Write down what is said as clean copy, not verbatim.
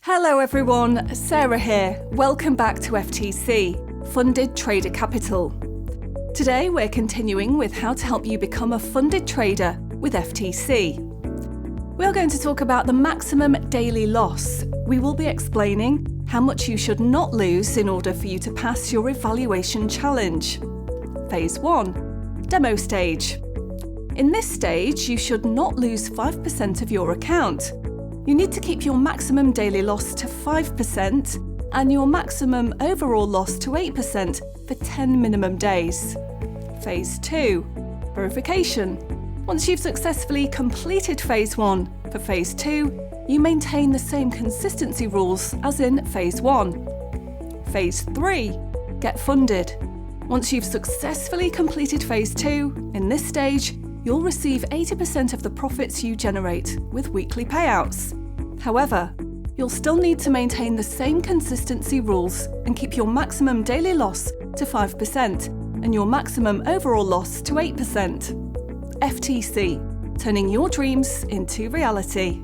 Hello everyone, Sarah here. Welcome back to FTC, Funded Trader Capital. Today we're continuing with how to help you become a funded trader with FTC. We're going to talk about the maximum daily loss. We will be explaining how much you should not lose in order for you to pass your evaluation challenge. Phase 1, Demo Stage. In this stage, you should not lose 5% of your account. You need to keep your maximum daily loss to 5% and your maximum overall loss to 8% for 10 minimum days. Phase 2, Verification. Once you've successfully completed Phase 1, for Phase 2, you maintain the same consistency rules as in Phase 1. Phase 3, Get Funded. Once you've successfully completed Phase 2, in this stage, you'll receive 80% of the profits you generate with weekly payouts. However, you'll still need to maintain the same consistency rules and keep your maximum daily loss to 5% and your maximum overall loss to 8%. FTC, turning your dreams into reality.